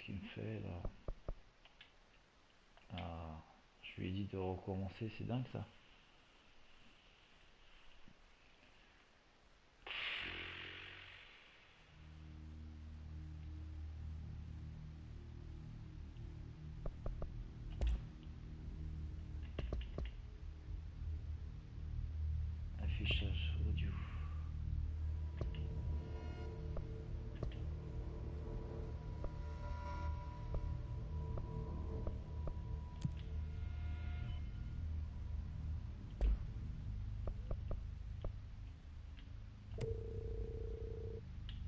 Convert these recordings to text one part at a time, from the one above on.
qu'est-ce qu'il me fait là? Ah, je lui ai dit de recommencer, c'est dingue ça. Affichage audio.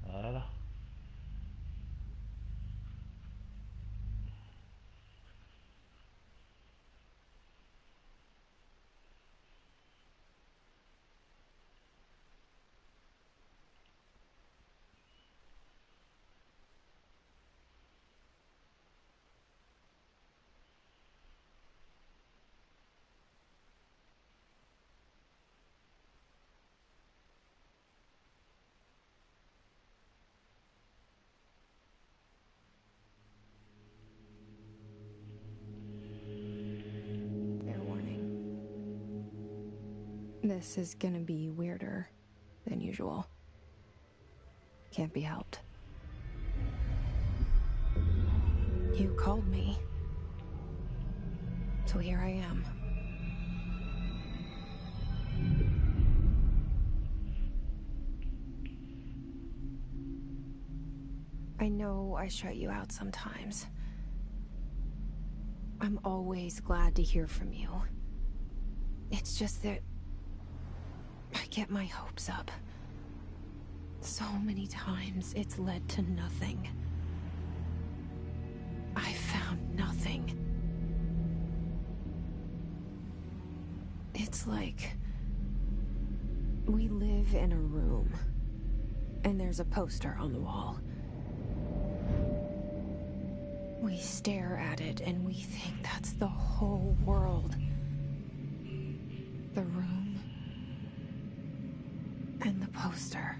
Voilà. Fair warning. This is gonna be weirder than usual. Can't be helped. You called me. So here I am. I know I shut you out sometimes. I'm always glad to hear from you. It's just that I get my hopes up. So many times it's led to nothing. I found nothing. It's like we live in a room, and there's a poster on the wall. We stare at it and we think that's the whole world. The room and the poster.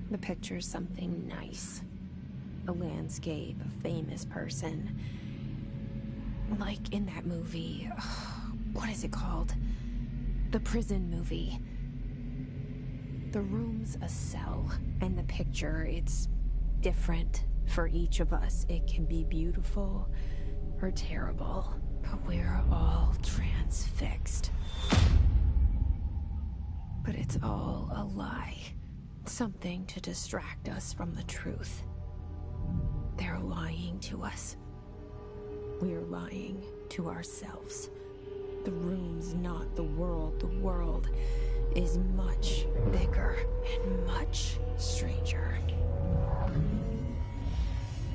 The picture's something nice. A landscape, a famous person. Like in that movie, what is it called? The prison movie. The room's a cell, and the picture, it's different for each of us. It can be beautiful or terrible, but we're all transfixed. But it's all a lie. Something to distract us from the truth. They're lying to us. We're lying to ourselves. The room's not the world. The world is much bigger and much stranger.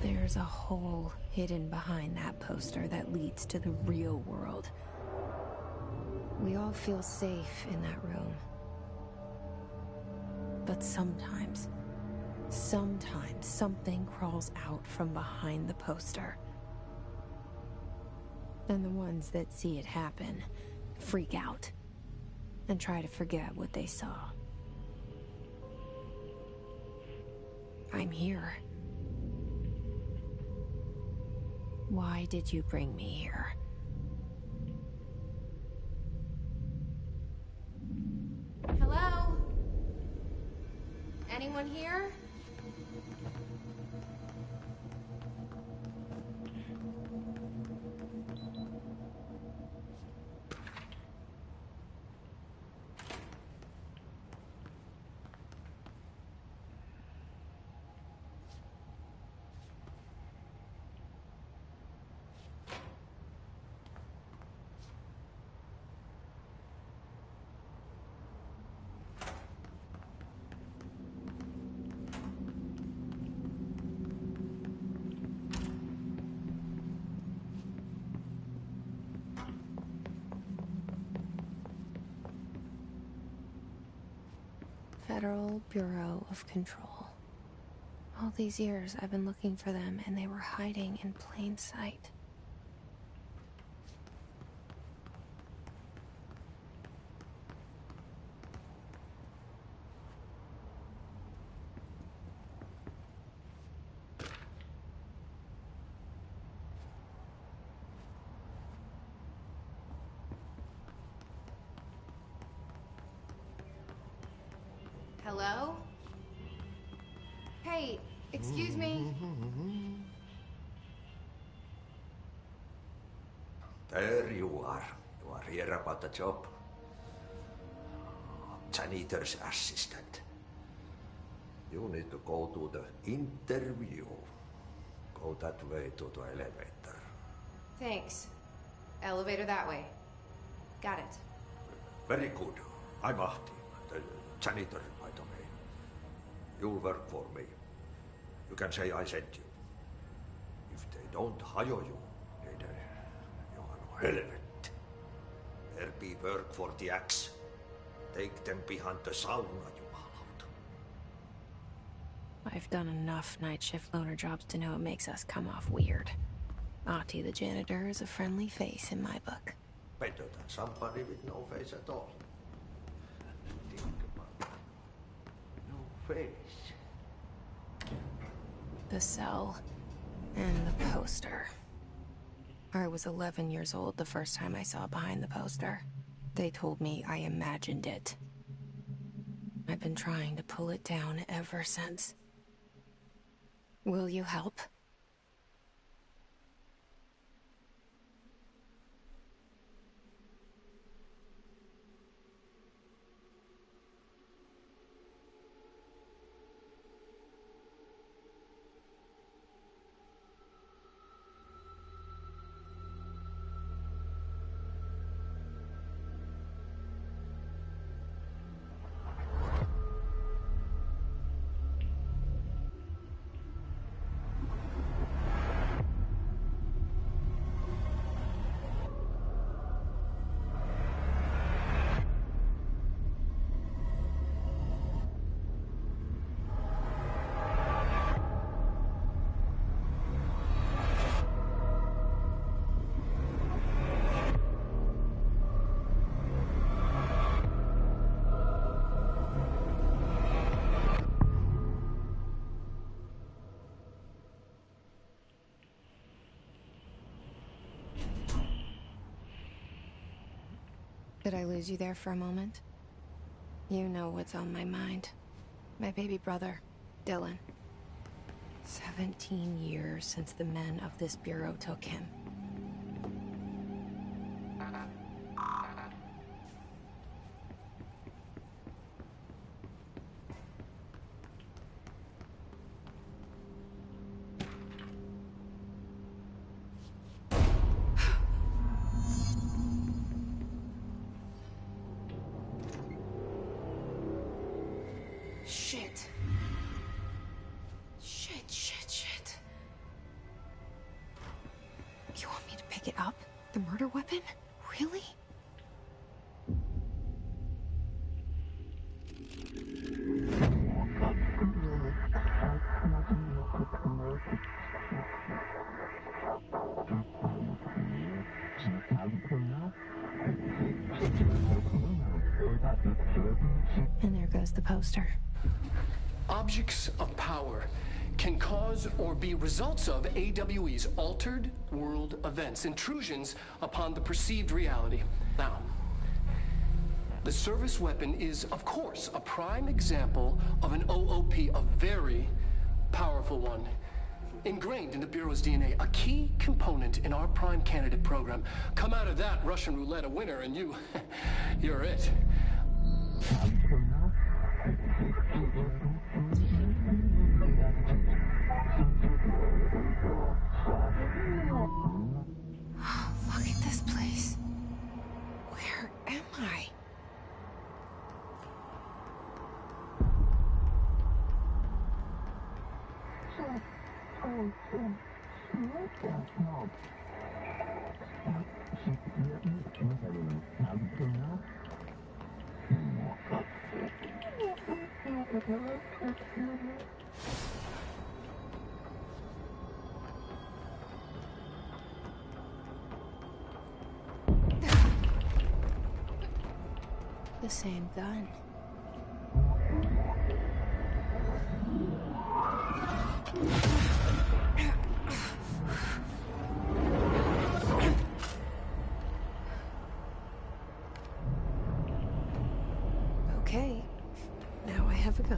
There's a hole hidden behind that poster that leads to the real world. We all feel safe in that room. But sometimes something crawls out from behind the poster. And the ones that see it happen freak out and try to forget what they saw. I'm here. Why did you bring me here? Hello? Anyone here? Federal Bureau of Control. All these years I've been looking for them, and they were hiding in plain sight. Hello? Hey, excuse me. There you are. You are here about the job. Janitor's assistant. You need to go to the interview. Go that way to the elevator. Thanks. Elevator that way. Got it. Very good. I'm Ahti, the janitor, by the way. You'll work for me. You can say I sent you. If they don't hire you, then you are no helvet. There be work for the axe. Take them behind the sauna, jumalauta. I've done enough night shift loner jobs to know it makes us come off weird. Ahti the janitor is a friendly face in my book. Better than somebody with no face at all. Think about it. No face. The cell and the poster. I was 11 years old the first time I saw behind the poster. They told me I imagined it. I've been trying to pull it down ever since. Will you help? Did I lose you there for a moment? You know what's on my mind. My baby brother, Dylan. 17 years since the men of this bureau took him. Shit. Shit. You want me to pick it up? The murder weapon? Really? And there goes the poster. Objects of power can cause or be results of AWE's altered world events, intrusions upon the perceived reality. Now, the service weapon is, of course, a prime example of an OOP, a very powerful one. Ingrained in the Bureau's DNA, a key component in our prime candidate program. Come out of that Russian roulette a winner and you're it. Look at this place. Where am I? The same gun. Okay, now I have a gun.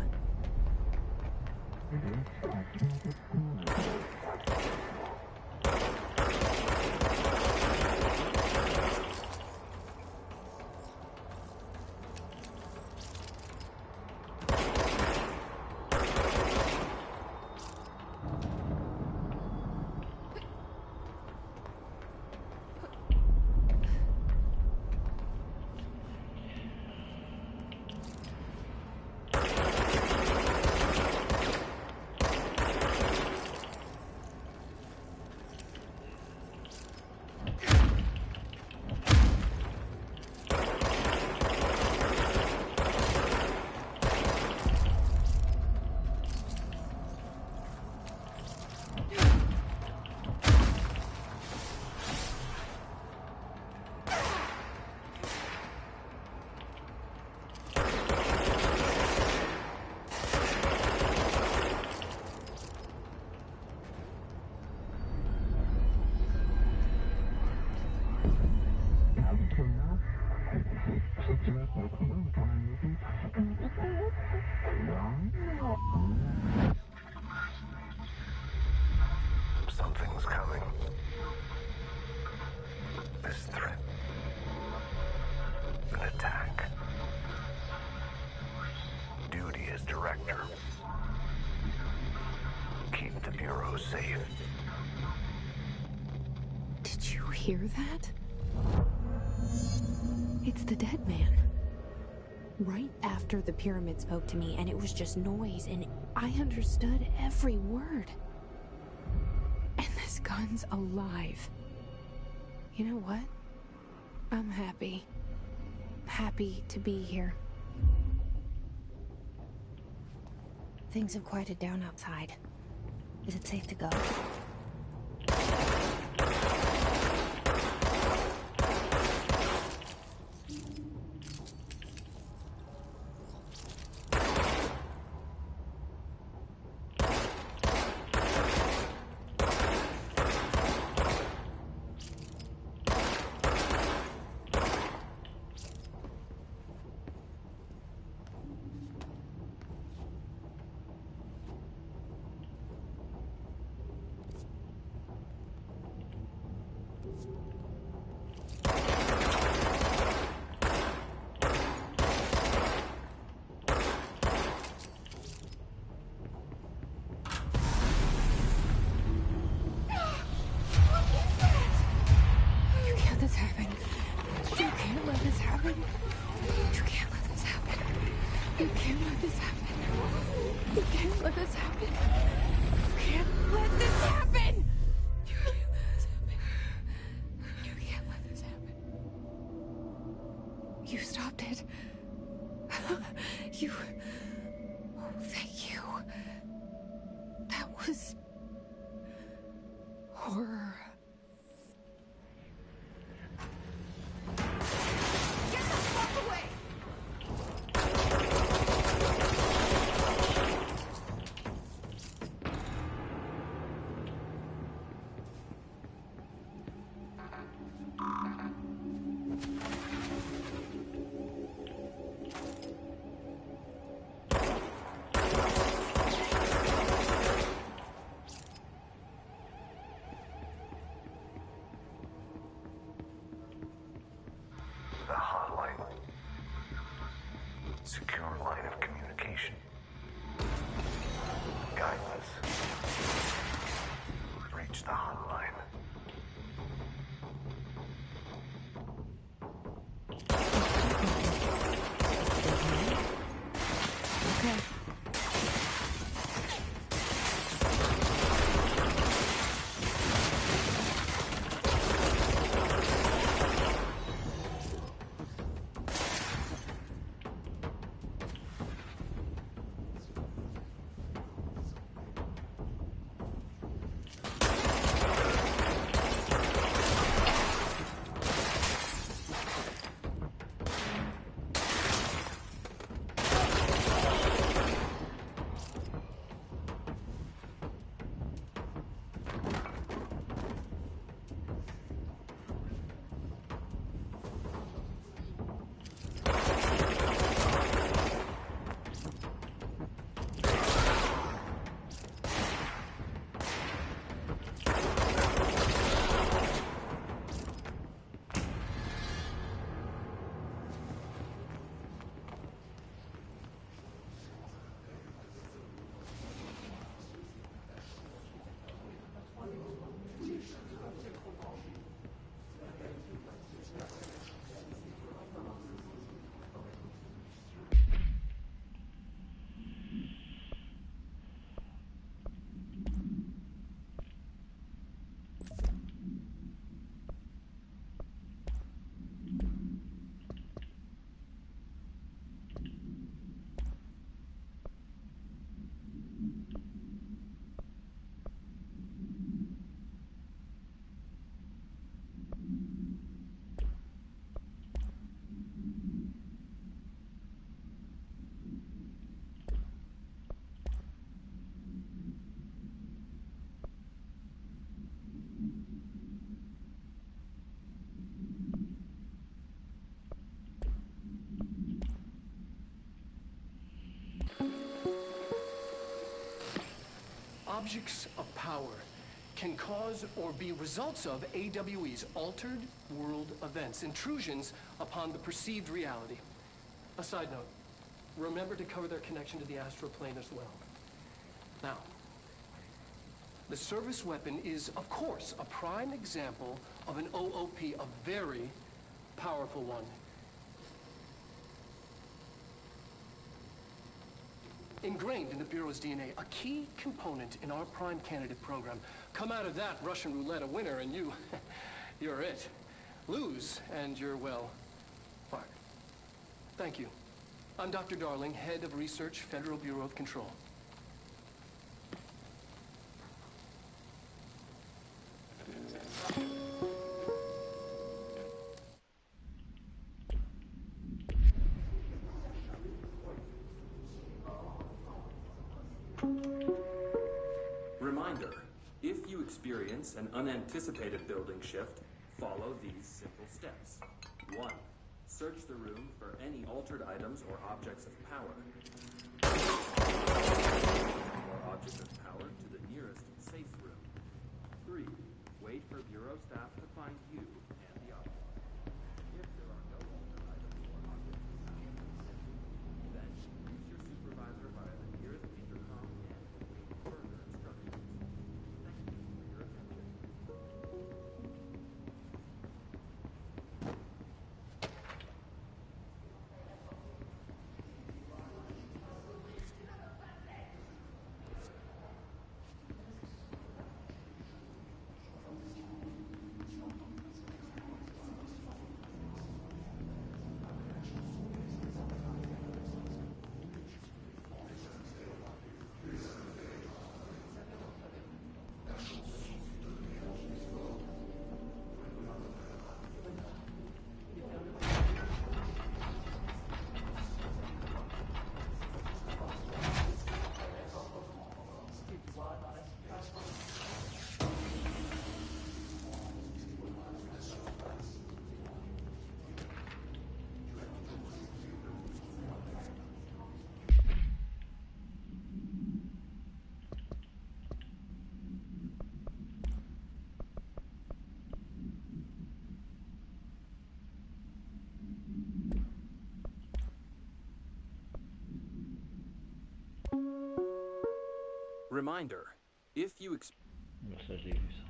Something's coming. This threat. An attack. Duty as director. Keep the Bureau safe. Did you hear that? It's the dead man. Right after the pyramid spoke to me, and it was just noise, and I understood every word. And this gun's alive. You know what? I'm happy. Happy to be here. Things have quieted down outside. Is it safe to go? You stopped it. You... Oh, thank you. That was... horror. Get the fuck away! The hotline. Secure line of communication. Guileless. Reach the hotline. Okay. Objects of power can cause or be results of AWE's altered world events, intrusions upon the perceived reality. A side note, remember to cover their connection to the astral plane as well. Now, the service weapon is, of course, a prime example of an OOP, a very powerful one. Ingrained in the Bureau's DNA, a key component in our prime candidate program. Come out of that Russian roulette a winner and you're it. Lose and you're, well, fired. Thank you. I'm Dr. Darling, Head of Research, Federal Bureau of Control. Reminder, if you experience an unanticipated building shift, follow these simple steps. 1. Search the room for any altered items or objects of power. Or object of power to the nearest safe room. 3. Wait for Bureau staff to find you and the object. If there are no altered items or objects of power, then reach your supervisor via the nearest intercom and await further instructions. Thank you for your attention. Reminder, if you Bah, ça, j'ai vu ça.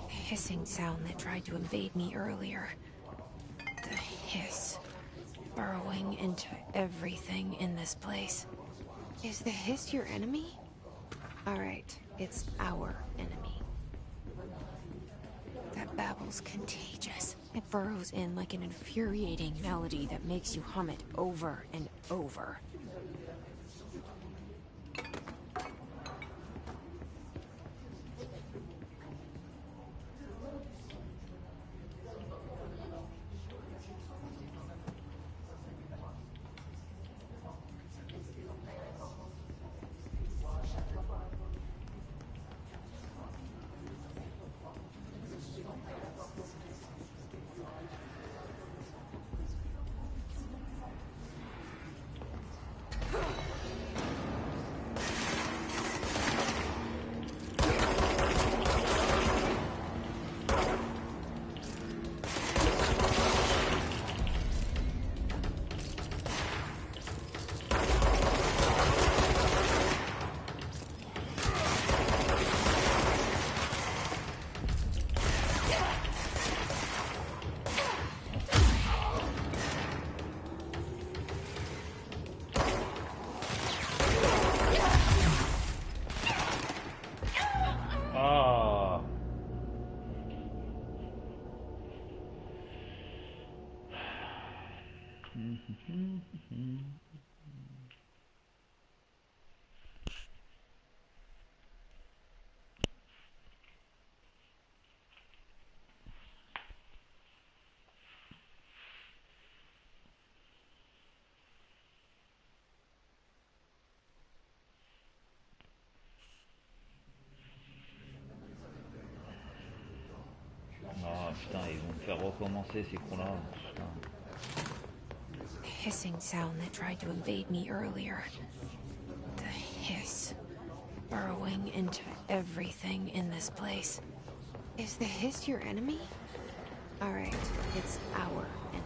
Hissing sound that tried to invade me earlier. The hiss, burrowing into everything in this place. Is the hiss your enemy? Alright, it's our enemy. That babble's contagious. It burrows in like an infuriating melody that makes you hum it over and over. recommencer ces cons-là. Putain. The hissing sound that tried to invade me earlier. The hiss. Burrowing into everything in this place. Is the hiss your enemy? Alright, it's our enemy.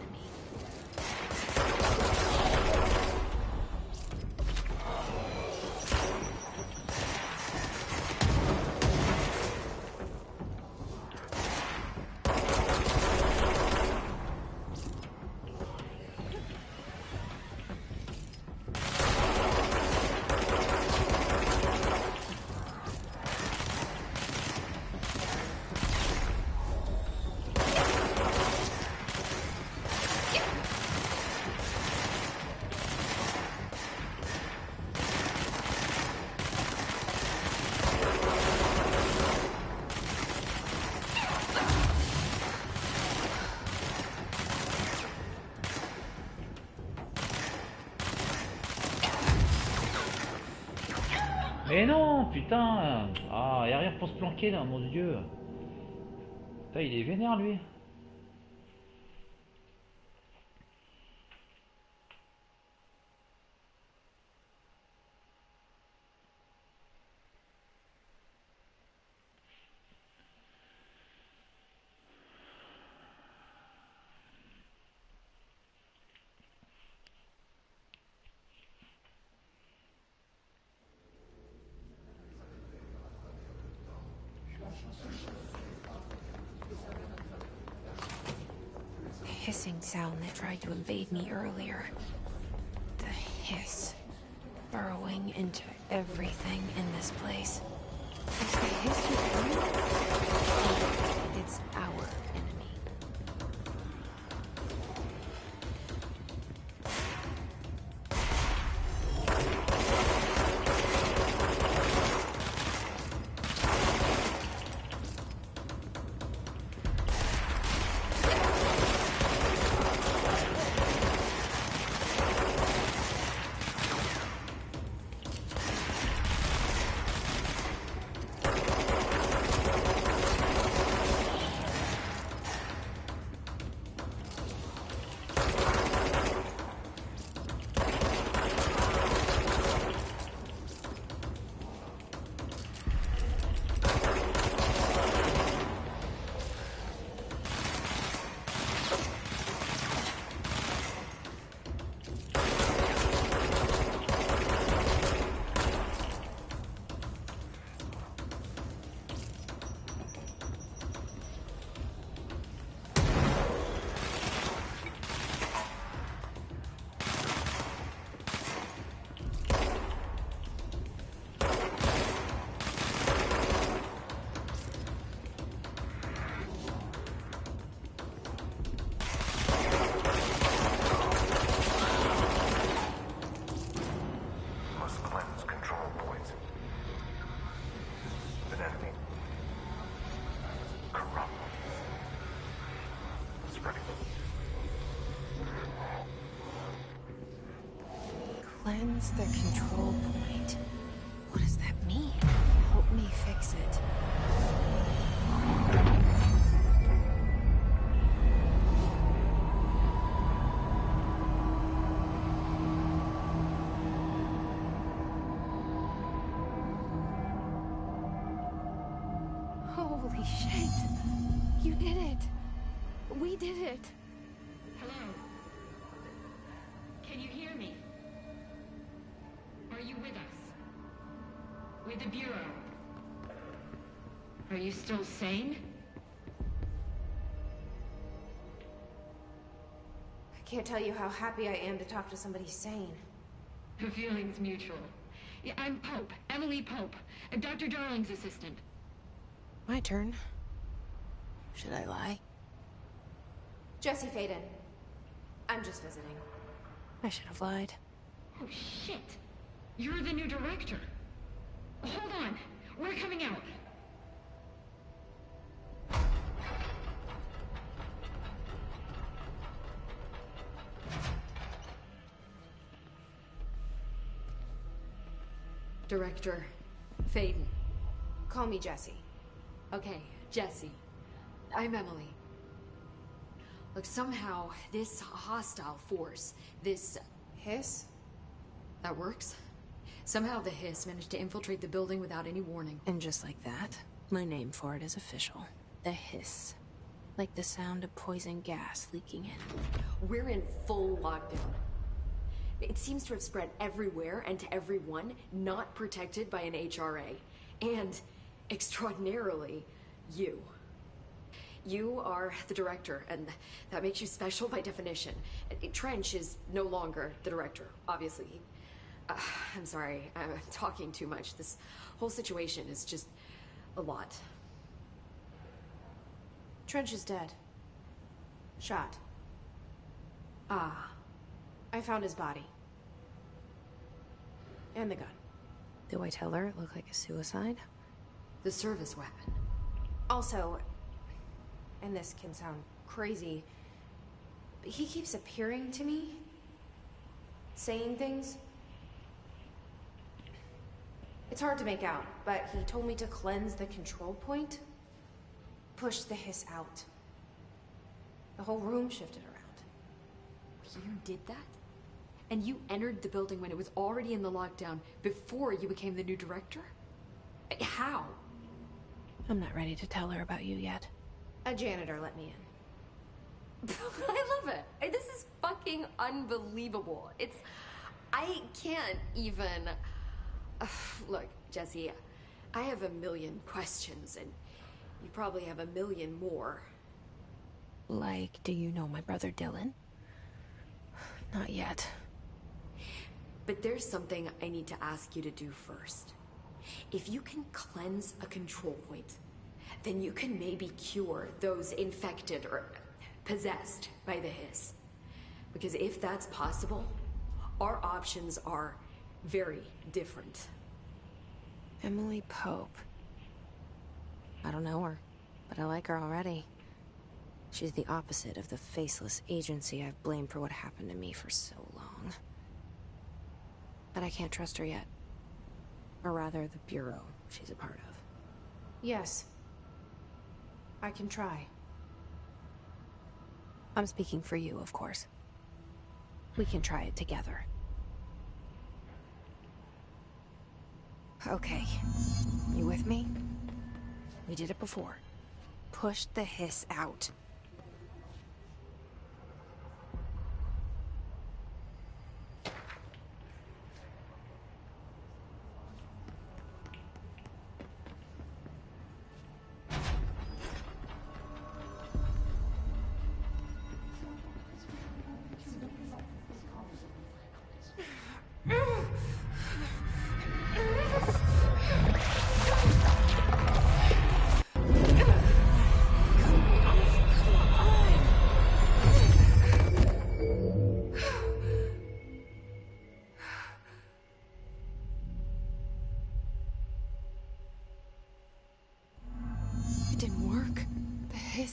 Mais non, putain. Ah, y'a rien pour se planquer là, mon dieu. Putain, il est vénère lui. Hissing sound that tried to invade me earlier. The hiss. Burrowing into everything in this place. Is the hiss your enemy? It's our enemy. Must cleanse control points. An enemy. Corrupt. Spreading. Cleanse the control point. What does that mean? Help me fix it. Holy shit! You did it! We did it! Hello? Can you hear me? Are you with us? With the Bureau? Are you still sane? I can't tell you how happy I am to talk to somebody sane. The feeling's mutual. Yeah, I'm Pope, Emily Pope, Dr. Darling's assistant. My turn. Should I lie? Jesse Faden. I'm just visiting. I should have lied. Oh, shit. You're the new director. Hold on. We're coming out. Director Faden. Call me Jesse. Okay, Jesse. I'm Emily. Like, somehow, this hostile force, this Hiss? that works? Somehow the hiss managed to infiltrate the building without any warning. And just like that, my name for it is official. The hiss. Like the sound of poison gas leaking in. We're in full lockdown. It seems to have spread everywhere and to everyone not protected by an HRA. And, extraordinarily, you. You are the director, and that makes you special by definition. Trench is no longer the director, obviously. I'm sorry, I'm talking too much. This whole situation is just a lot. Trench is dead. Shot. Ah, I found his body. And the gun. Do I tell her it looked like a suicide? the service weapon. Also, and this can sound crazy, but he keeps appearing to me, saying things. It's hard to make out, but he told me to cleanse the control point, push the hiss out. The whole room shifted around. You did that? And you entered the building when it was already in the lockdown before you became the new director? How? I'm not ready to tell her about you yet. A janitor let me in. I love it. This is fucking unbelievable. I can't even... Look, Jesse, I have a million questions, and you probably have a million more. Like, do you know my brother Dylan? Not yet. But there's something I need to ask you to do first. If you can cleanse a control point, then you can maybe cure those infected or possessed by the hiss. Because if that's possible, our options are very different. Emily Pope. I don't know her, but I like her already. She's the opposite of the faceless agency I've blamed for what happened to me for so long. But I can't trust her yet. Or rather, the Bureau she's a part of. Yes. I can try. I'm speaking for you, of course. We can try it together. Okay. You with me? We did it before. Push the hiss out.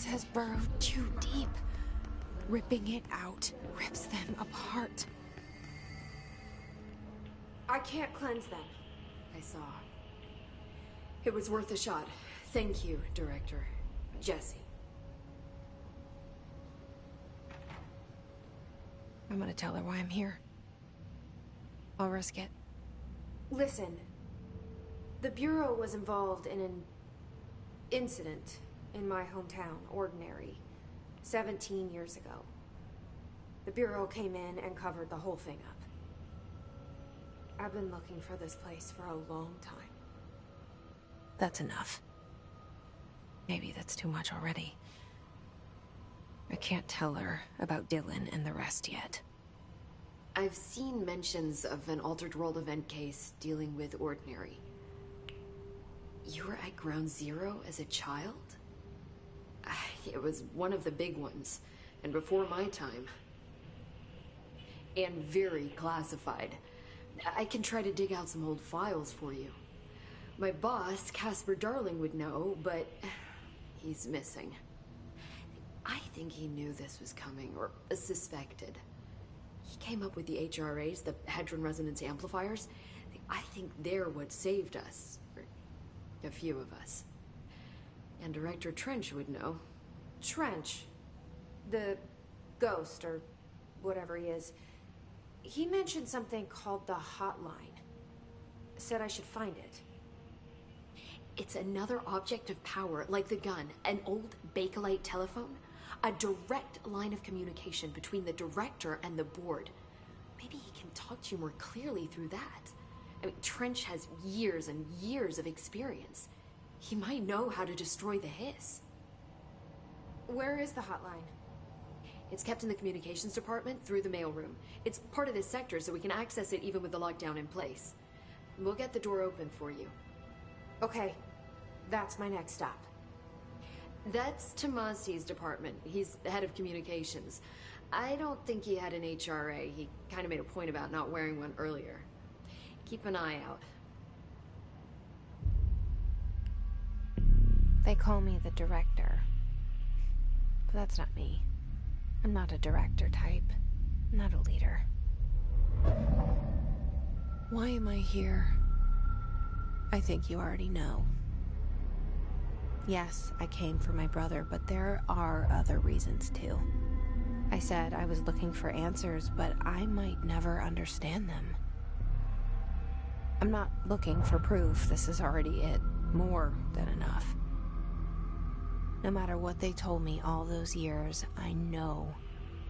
Has burrowed too deep. Ripping it out rips them apart. I can't cleanse them. I saw. It was worth a shot. Thank you, Director. Jesse. I'm gonna tell her why I'm here. I'll risk it. Listen. The Bureau was involved in an incident in my hometown, Ordinary, 17 years ago. The Bureau came in and covered the whole thing up. I've been looking for this place for a long time. That's enough. Maybe that's too much already. I can't tell her about Dylan and the rest yet. I've seen mentions of an Altered World event case dealing with Ordinary. You were at Ground Zero as a child? It was one of the big ones, and before my time. And very classified. I can try to dig out some old files for you. My boss, Casper Darling, would know, but he's missing. I think he knew this was coming, or suspected. He came up with the HRAs, the Hadron Resonance Amplifiers. I think they're what saved us. Or a few of us. And Director Trench would know. Trench? The Ghost, or whatever he is, he mentioned something called the Hotline. Said I should find it. It's another object of power, like the gun, an old Bakelite telephone. A direct line of communication between the director and the board. Maybe he can talk to you more clearly through that. I mean, Trench has years and years of experience. He might know how to destroy the hiss. Where is the hotline? It's kept in the communications department through the mailroom. It's part of this sector, so we can access it even with the lockdown in place. We'll get the door open for you. Okay, that's my next stop. That's Tomasi's department. He's the head of communications. I don't think he had an HRA. He kind of made a point about not wearing one earlier. Keep an eye out. They call me the director. But that's not me. I'm not a director type. I'm not a leader. Why am I here? I think you already know. Yes, I came for my brother, but there are other reasons too. I said I was looking for answers, but I might never understand them. I'm not looking for proof. This is already it. More than enough. No matter what they told me all those years, I know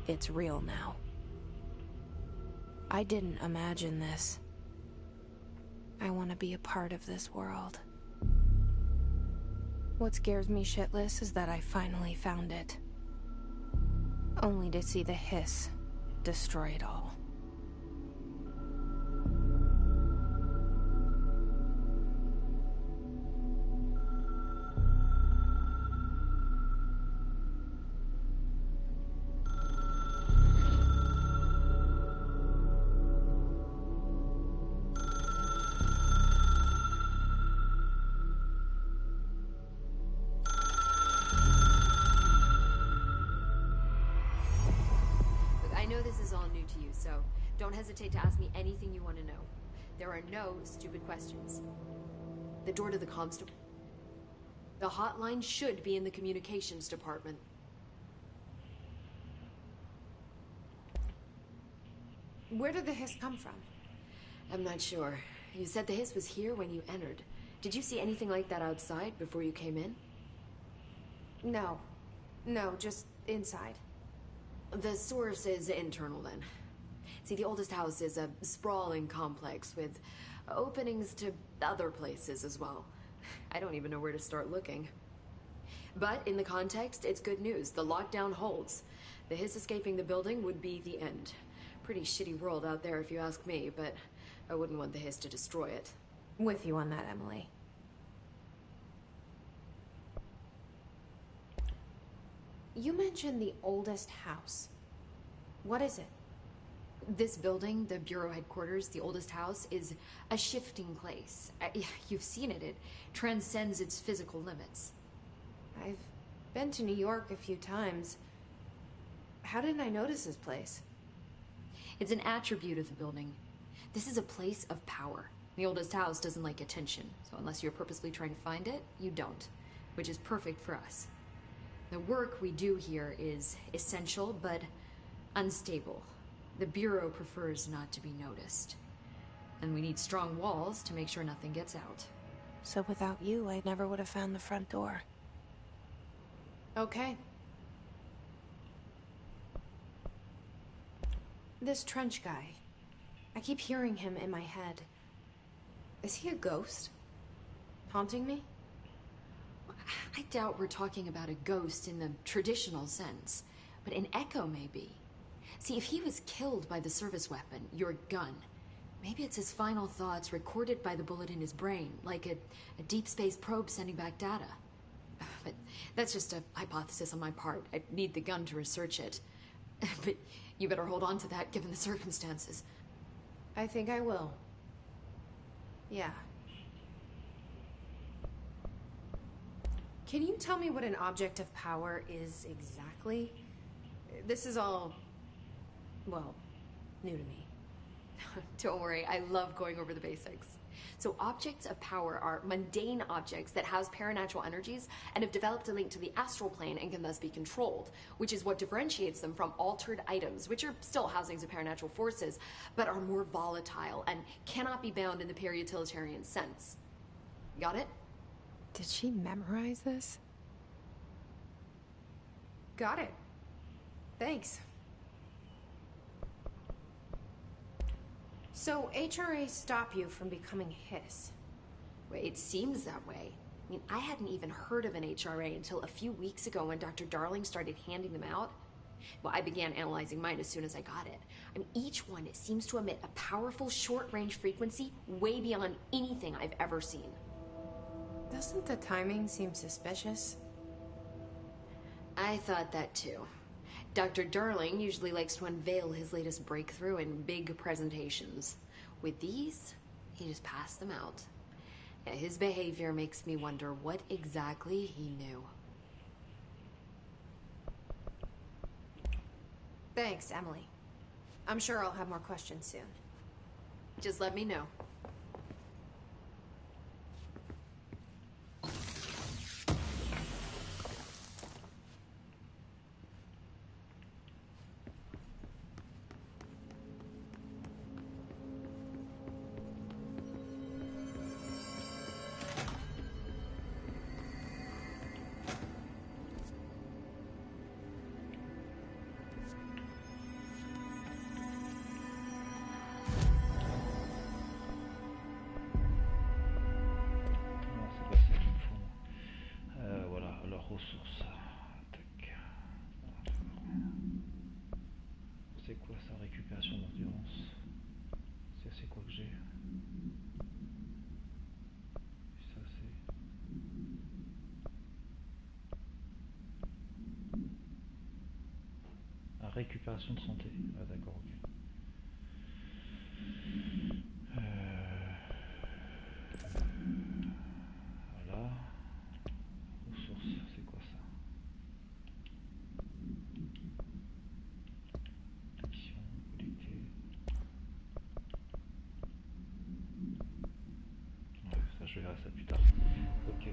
it's real now. I didn't imagine this. I want to be a part of this world. What scares me shitless is that I finally found it. Only to see the hiss destroy it all. So don't hesitate to ask me anything you want to know. There are no stupid questions. The door to the comms The hotline should be in the communications department. Where did the hiss come from? I'm not sure. You said the hiss was here when you entered. Did you see anything like that outside before you came in? No. No, just inside. The source is internal then. See, the oldest house is a sprawling complex with openings to other places as well. I don't even know where to start looking. But in the context, it's good news. The lockdown holds. The hiss escaping the building would be the end. Pretty shitty world out there if you ask me, but I wouldn't want the hiss to destroy it. With you on that, Emily. You mentioned the oldest house. What is it? This building, the Bureau headquarters, the oldest house, is a shifting place. You've seen it. It transcends its physical limits. I've been to New York a few times. How didn't I notice this place? It's an attribute of the building. This is a place of power. The oldest house doesn't like attention, so unless you're purposely trying to find it, you don't, which is perfect for us. The work we do here is essential, but unstable. The Bureau prefers not to be noticed. And we need strong walls to make sure nothing gets out. So without you, I never would have found the front door. Okay. This Trench guy. I keep hearing him in my head. Is he a ghost? Haunting me? I doubt we're talking about a ghost in the traditional sense, but an echo maybe. See, if he was killed by the service weapon, your gun, maybe it's his final thoughts recorded by the bullet in his brain, like a deep space probe sending back data. But that's just a hypothesis on my part. I need the gun to research it. But you better hold on to that given the circumstances. I think I will. Yeah. Can you tell me what an object of power is exactly? This is all, well, new to me. Don't worry, I love going over the basics. So objects of power are mundane objects that house paranatural energies and have developed a link to the astral plane and can thus be controlled, which is what differentiates them from altered items, which are still housings of paranatural forces, but are more volatile and cannot be bound in the peri-utilitarian sense. Got it? Did she memorize this? Got it. Thanks. So HRA stop you from becoming his? Well, it seems that way. I mean, I hadn't even heard of an HRA until a few weeks ago when Dr. Darling started handing them out. Well, I began analyzing mine as soon as I got it. I mean, each one seems to emit a powerful short-range frequency way beyond anything I've ever seen. Doesn't the timing seem suspicious? I thought that too. Dr. Darling usually likes to unveil his latest breakthrough in big presentations. With these, he just passed them out. Yeah, his behavior makes me wonder what exactly he knew. Thanks, Emily. I'm sure I'll have more questions soon. Just let me know. Ressources. Tac. C'est quoi ça? Récupération d'endurance. C'est quoi que j'ai? Ça c'est... récupération de santé. Ah d'accord, ok. Voilà. Ressources, c'est quoi ça? Mission, collecter. Ouais, ça je verrai ça plus tard. Ok.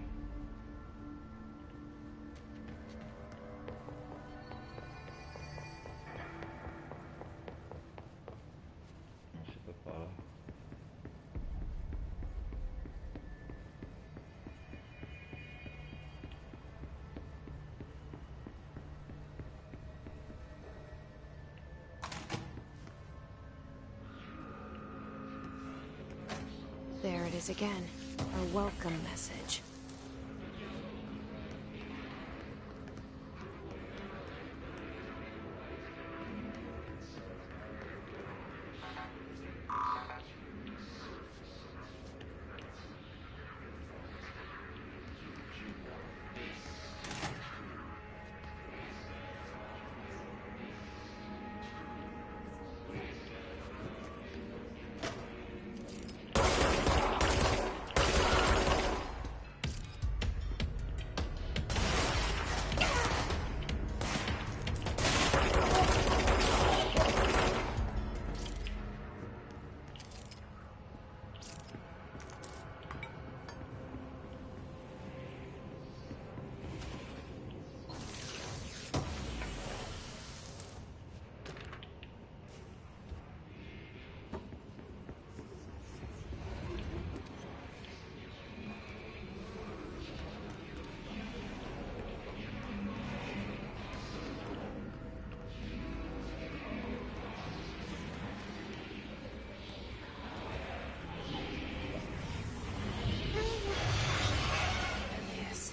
Non, c'est pas par là. There it is again. A welcome message.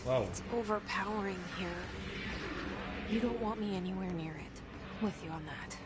Wow. It's overpowering here. You don't want me anywhere near it. With you on that.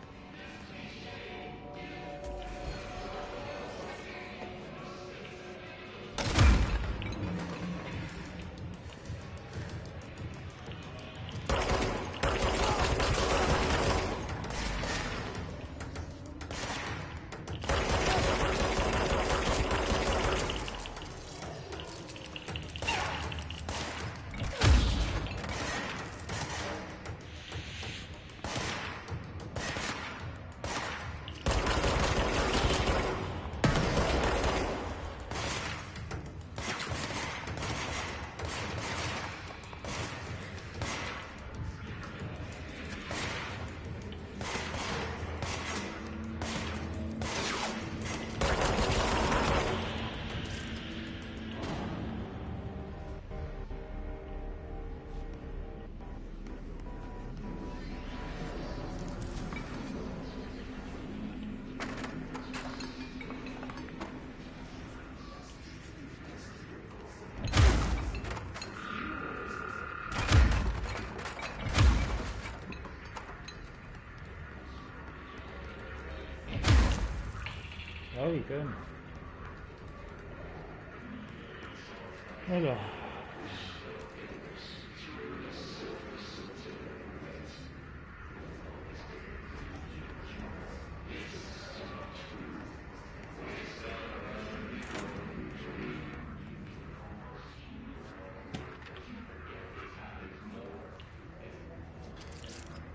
quand même. Alors.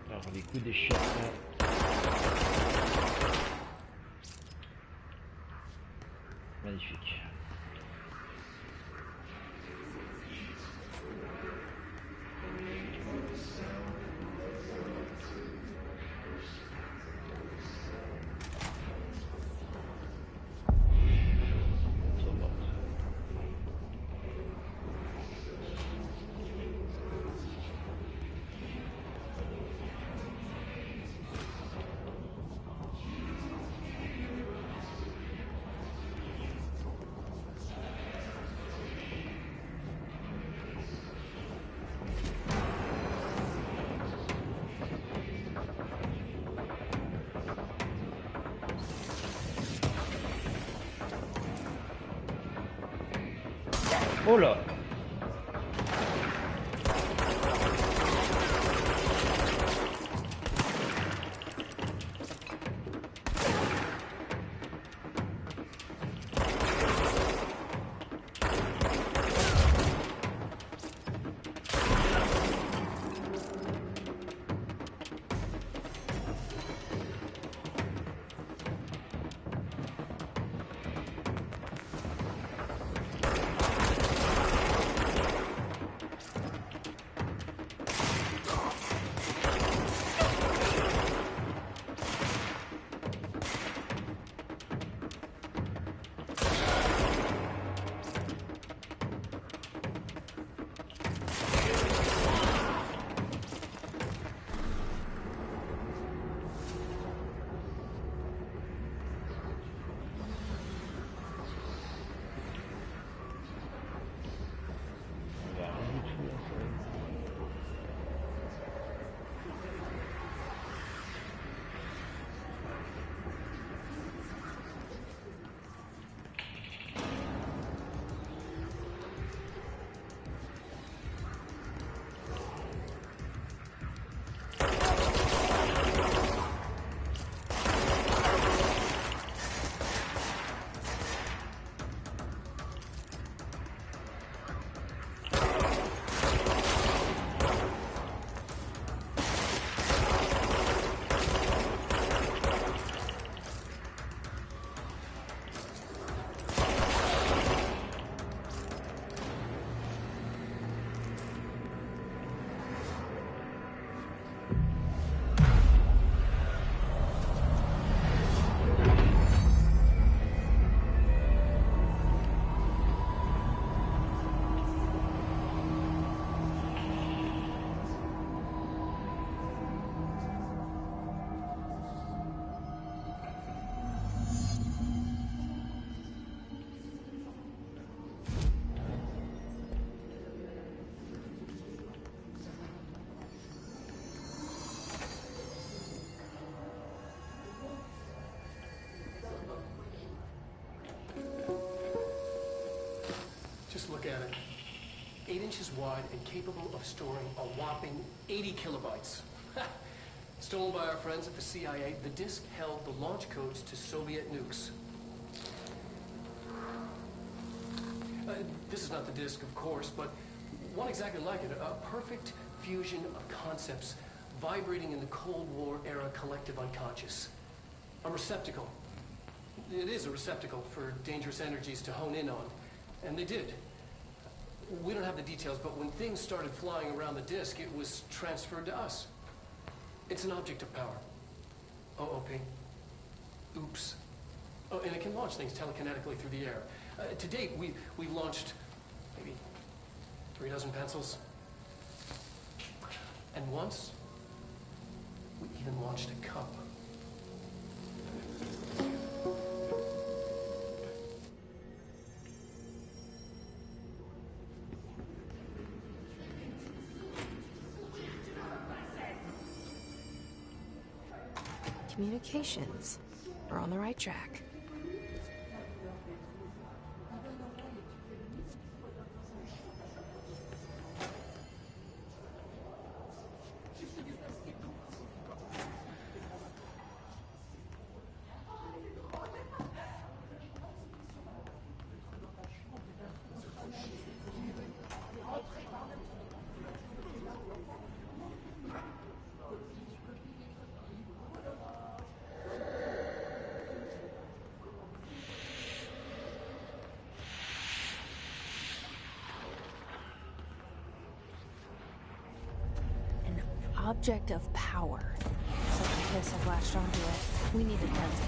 Alors les coups d'échelle. Magnifique. Oh là! Just look at it. 8 inches wide and capable of storing a whopping 80 kilobytes. Stolen by our friends at the CIA, the disk held the launch codes to Soviet nukes. This is not the disk, of course, but one exactly like it. A perfect fusion of concepts vibrating in the Cold War era collective unconscious. A receptacle. It is a receptacle for dangerous energies to hone in on. And they did. We don't have the details, but when things started flying around the disk, it was transferred to us. It's an object of power. OOP. Oops. Oh, and it can launch things telekinetically through the air. To date, we've launched maybe 3 dozen pencils. And once, we even launched a cup. Communications. We're on the right track. object of power. Scientists have latched onto it. We need a cleansing.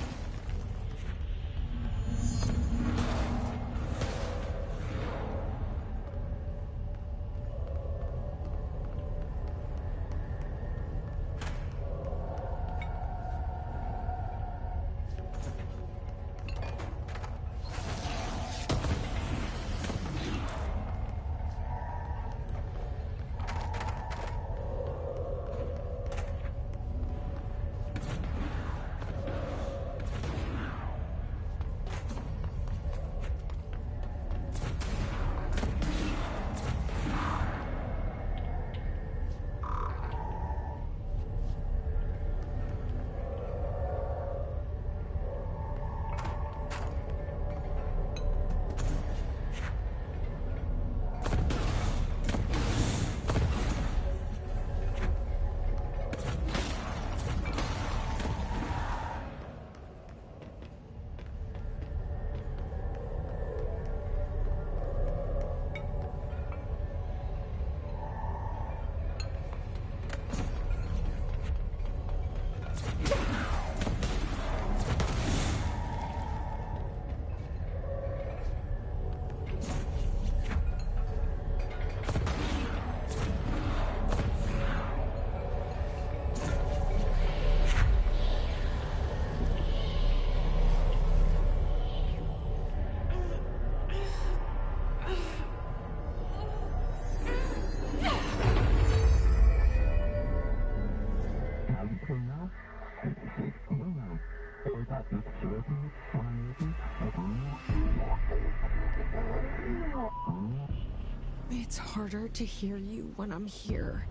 It's harder to hear you when I'm here.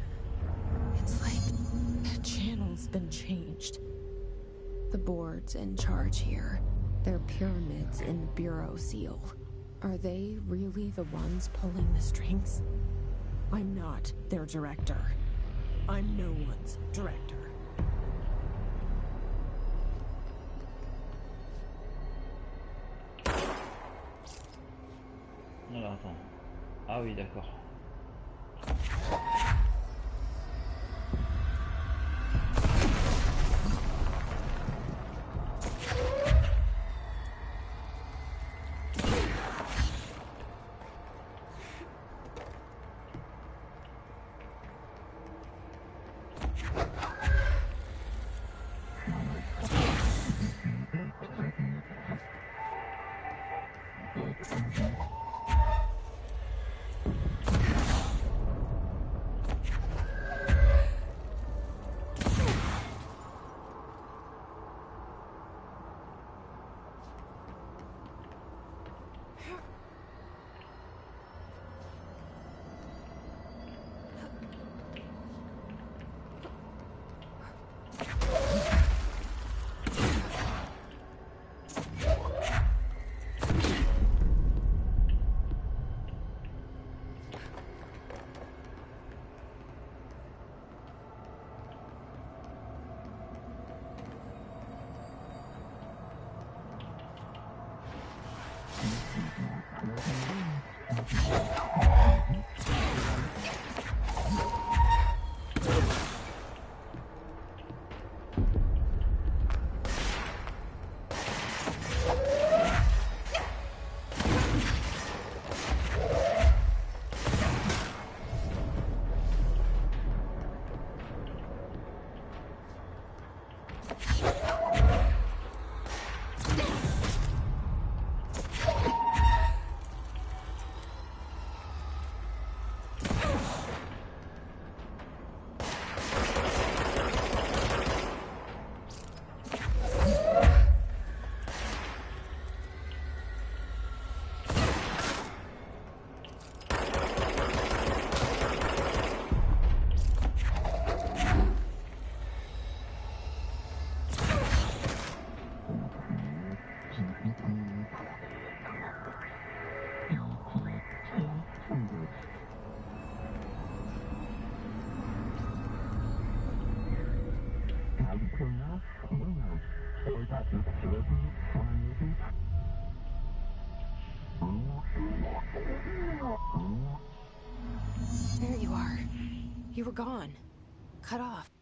It's like the channel's been changed. The board's in charge here. They're pyramids in Bureau Seal. Are they really the ones pulling the strings? I'm not their director. I'm no one's director. Alors attends. Ah oui, d'accord. There you are. You were gone. Cut off.